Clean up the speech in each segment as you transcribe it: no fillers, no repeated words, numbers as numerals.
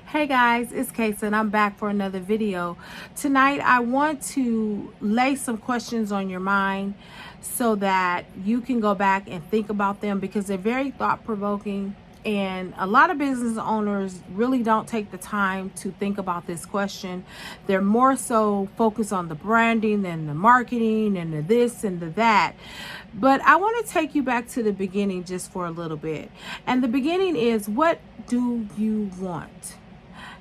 Hey guys, it's Kaysa and I'm back for another video. Tonight I want to lay some questions on your mind so that you can go back and think about them because they're very thought-provoking, and a lot of business owners really don't take the time to think about this question. They're more so focused on the branding and the marketing and the this and the that. But I want to take you back to the beginning just for a little bit. And the beginning is, what do you want?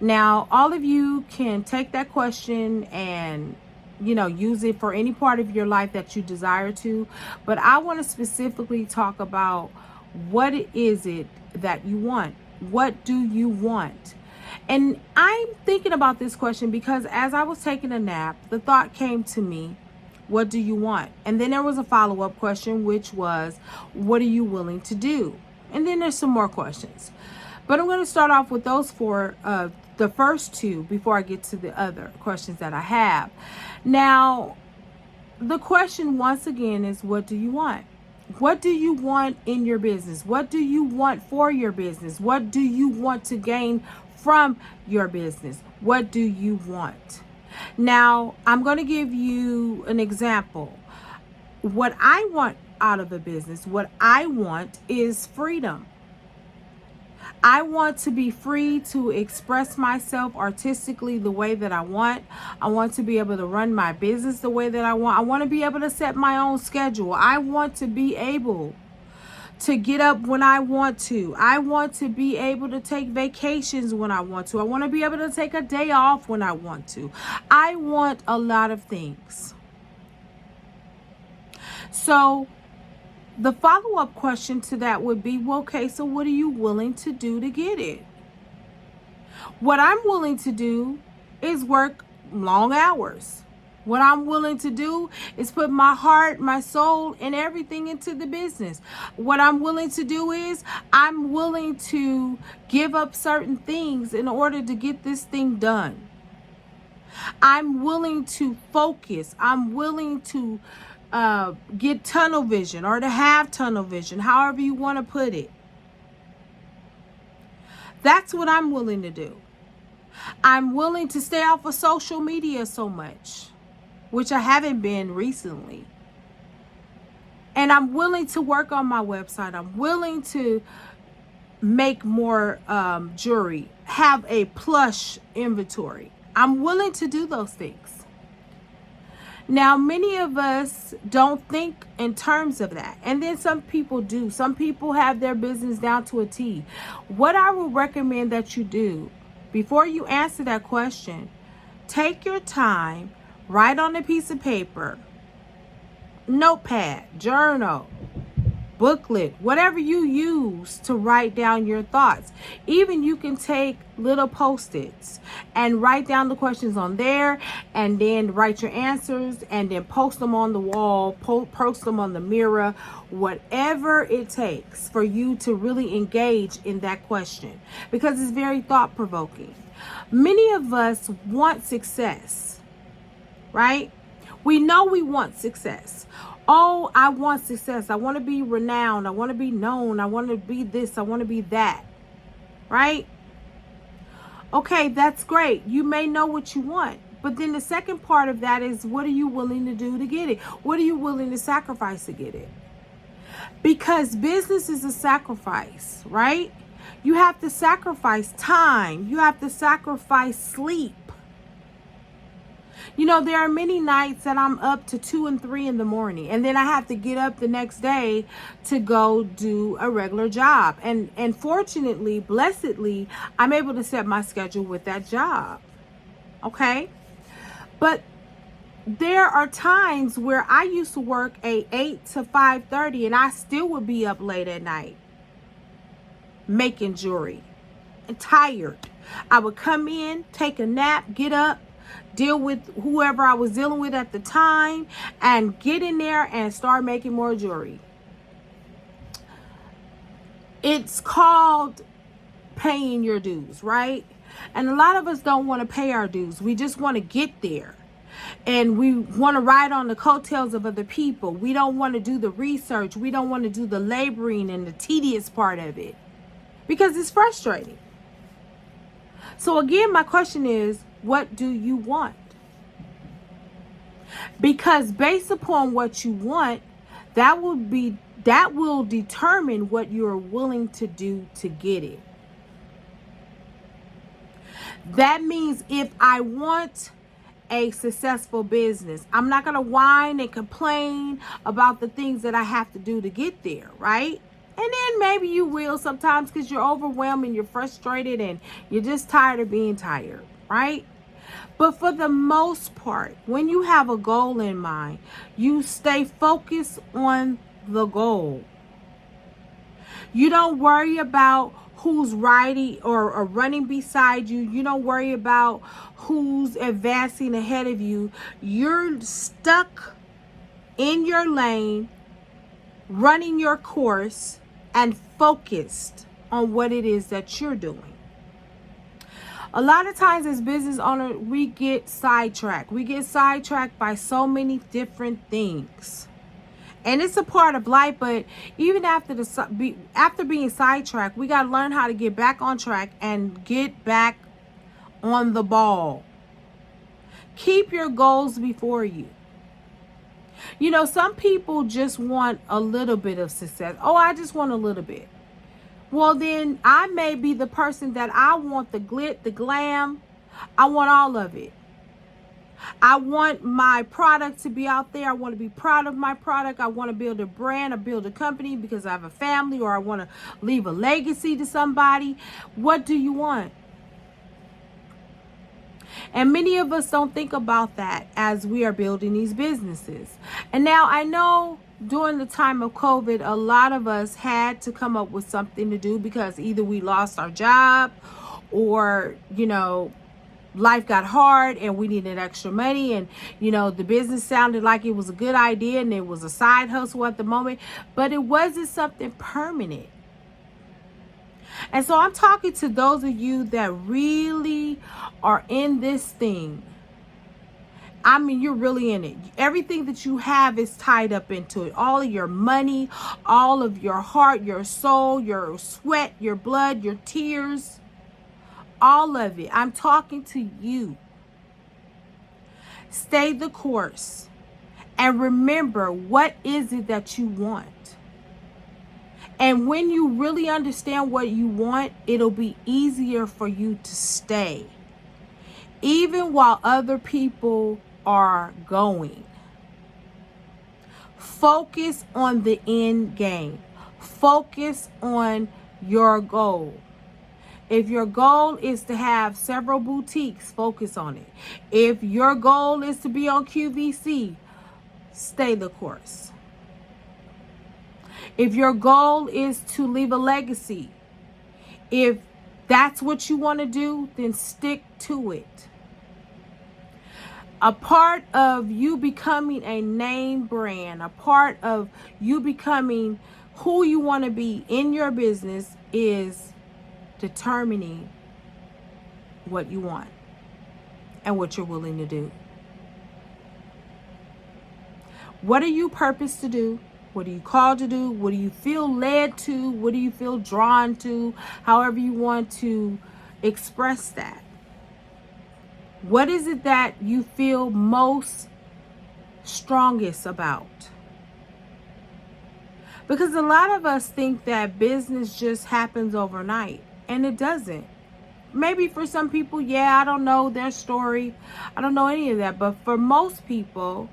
Now, all of you can take that question and, use it for any part of your life that you desire to. But I want to specifically talk about what is it that you want? What do you want? And I'm thinking about this question because as I was taking a nap, the thought came to me, what do you want? And then there was a follow-up question, which was, what are you willing to do? And then there's some more questions. But I'm going to start off with those four, the first two, before I get to the other questions that I have. Now, the question once again is, what do you want? What do you want in your business? What do you want for your business? What do you want to gain from your business? What do you want? Now, I'm going to give you an example. What I want out of a business, what I want is freedom. I want to be free to express myself artistically the way that I want. I want to be able to run my business the way that I want. I want to be able to set my own schedule. I want to be able to get up when I want to. I want to be able to take vacations when I want to. I want to be able to take a day off when I want to. I want a lot of things. So the follow-up question to that would be, well, okay, so what are you willing to do to get it? What I'm willing to do is work long hours. What I'm willing to do is put my heart, my soul, and everything into the business. What I'm willing to do is I'm willing to give up certain things in order to get this thing done. I'm willing to focus. I'm willing to get tunnel vision, or to have tunnel vision, however you want to put it. That's what I'm willing to do. I'm willing to stay off of social media so much, which I haven't been recently. And I'm willing to work on my website. I'm willing to make more jewelry, have a plush inventory. I'm willing to do those things. Now, many of us don't think in terms of that. And then some people do. Some people have their business down to a T. What I would recommend that you do, before you answer that question, take your time, write on a piece of paper, notepad, journal, booklet, whatever you use to write down your thoughts. Even you can take little post-its and write down the questions on there, and then write your answers, and then post them on the wall, post them on the mirror, whatever it takes for you to really engage in that question, because it's very thought-provoking. Many of us want success, right? We know we want success. Oh, I want success. I want to be renowned. I want to be known. I want to be this. I want to be that. Right? Okay, that's great. You may know what you want. But then the second part of that is, what are you willing to do to get it? What are you willing to sacrifice to get it? Because business is a sacrifice, right? You have to sacrifice time. You have to sacrifice sleep. There are many nights that I'm up to 2 and 3 in the morning, and then I have to get up the next day to go do a regular job. And fortunately, blessedly, I'm able to set my schedule with that job. Okay? But there are times where I used to work 8 to 5:30, and I still would be up late at night making jewelry and tired. I would come in, take a nap, get up, deal with whoever I was dealing with at the time, and get in there and start making more jewelry. It's called paying your dues, right? And a lot of us don't want to pay our dues. We just want to get there. And we want to ride on the coattails of other people. We don't want to do the research. We don't want to do the laboring and the tedious part of it, because it's frustrating. So again, my question is, what do you want? Because based upon what you want, that will determine what you're willing to do to get it. That means if I want a successful business, I'm not going to whine and complain about the things that I have to do to get there, right? And then maybe you will sometimes because you're overwhelmed and you're frustrated and you're just tired of being tired, right? But for the most part, when you have a goal in mind, you stay focused on the goal. You don't worry about who's riding or running beside you. You don't worry about who's advancing ahead of you. You're stuck in your lane, running your course, and focused on what it is that you're doing. A lot of times as business owners, we get sidetracked. We get sidetracked by so many different things. And it's a part of life, but even after being sidetracked, we got to learn how to get back on track and get back on the ball. Keep your goals before you. You know, some people just want a little bit of success. Oh, I just want a little bit. Well, then I may be the person that I want the glit, the glam. I want all of it. I want my product to be out there. I want to be proud of my product. I want to build a brand or build a company because I have a family, or I want to leave a legacy to somebody. What do you want? And many of us don't think about that as we are building these businesses. And now I know during the time of COVID, a lot of us had to come up with something to do because either we lost our job or, you know, life got hard and we needed extra money, and you know, the business sounded like it was a good idea and it was a side hustle at the moment, but it wasn't something permanent. And so I'm talking to those of you that really are in this thing. I mean, you're really in it. Everything that you have is tied up into it. All of your money, all of your heart, your soul, your sweat, your blood, your tears, all of it. I'm talking to you. Stay the course and remember, what is it that you want? And when you really understand what you want, it'll be easier for you to stay, even while other people are going. Focus on the end game. Focus on your goal. If your goal is to have several boutiques, focus on it. If your goal is to be on QVC, stay the course. If your goal is to leave a legacy, if that's what you want to do, then stick to it. A part of you becoming a name brand, a part of you becoming who you want to be in your business is determining what you want and what you're willing to do. What are you purposed to do? What are you called to do? What do you feel led to? What do you feel drawn to? However you want to express that. What is it that you feel most strongest about? Because a lot of us think that business just happens overnight, and it doesn't. Maybe for some people, yeah, I don't know their story. I don't know any of that. But for most people,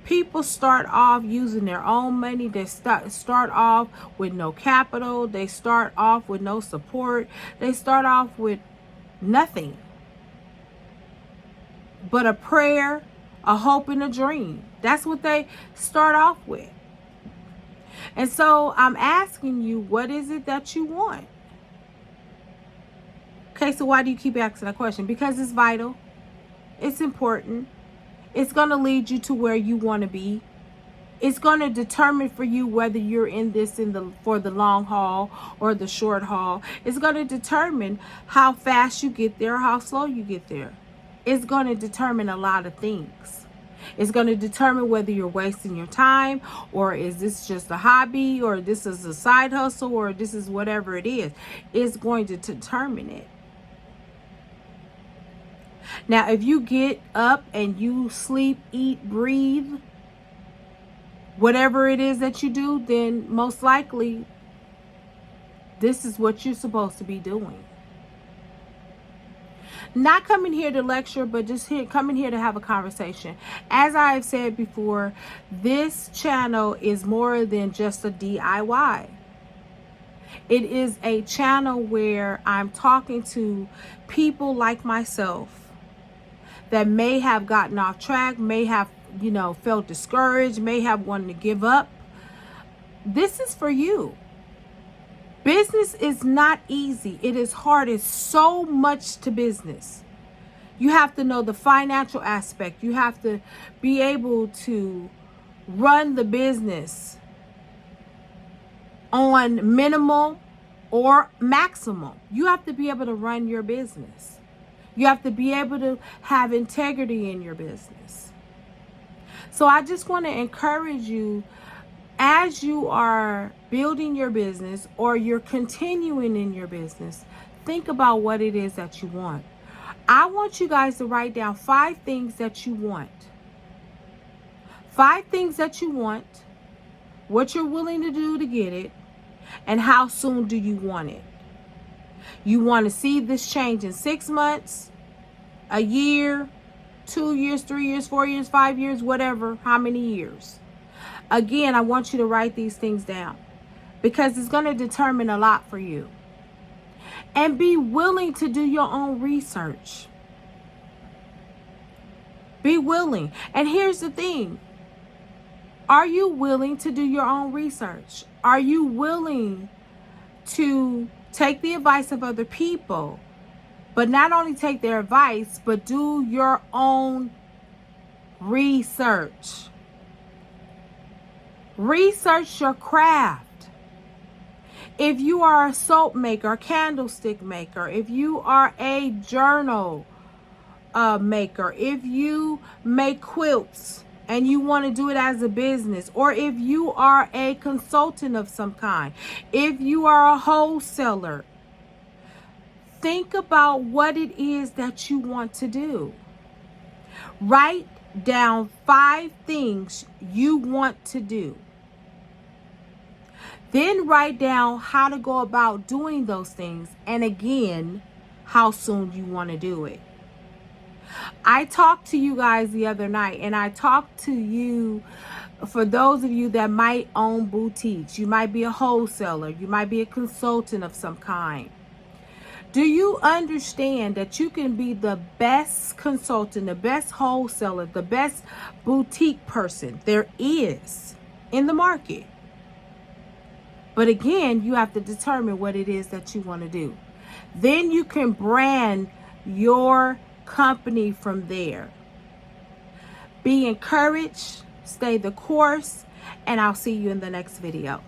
people start off using their own money. They start off with no capital. They start off with no support. They start off with nothing but a prayer, a hope, and a dream. That's what they start off with. And so I'm asking you, what is it that you want? Okay, so why do you keep asking that question? Because it's vital. It's important. It's going to lead you to where you want to be. It's going to determine for you whether you're in this for the long haul or the short haul. It's going to determine how fast you get there, how slow you get there. It's going to determine a lot of things. It's going to determine whether you're wasting your time, or is this just a hobby, or this is a side hustle, or this is whatever it is. It's going to determine it. Now, if you get up and you sleep, eat, breathe, whatever it is that you do, then most likely this is what you're supposed to be doing. Not coming here to lecture, but just coming here to have a conversation. As I've said before, this channel is more than just a DIY. It is a channel where I'm talking to people like myself that may have gotten off track, may have, felt discouraged, may have wanted to give up. This is for you. Business is not easy. It is hard. It's so much to business. You have to know the financial aspect. You have to be able to run the business on minimal or maximum. You have to be able to run your business. You have to be able to have integrity in your business. So I just want to encourage you, as you are building your business or you're continuing in your business, think about what it is that you want. I want you guys to write down 5 things that you want. 5 things that you want, what you're willing to do to get it, and how soon do you want it. You want to see this change in 6 months, a year, 2 years, 3 years, 4 years, 5 years, whatever, how many years. Again, I want you to write these things down because it's going to determine a lot for you. And be willing to do your own research. Be willing. And here's the thing. Are you willing to do your own research? Are you willing to take the advice of other people, but not only take their advice, but do your own research? Research your craft. If you are a soap maker, a candlestick maker, if you are a journal maker, if you make quilts and you want to do it as a business, or if you are a consultant of some kind, if you are a wholesaler, think about what it is that you want to do. Write down 5 things you want to do. Then write down how to go about doing those things, and again, how soon you want to do it. I talked to you guys the other night, and I talked to you, for those of you that might own boutiques. You might be a wholesaler. You might be a consultant of some kind. Do you understand that you can be the best consultant, the best wholesaler, the best boutique person there is in the market? But again, you have to determine what it is that you want to do. Then you can brand your company from there. Be encouraged, stay the course, and I'll see you in the next video.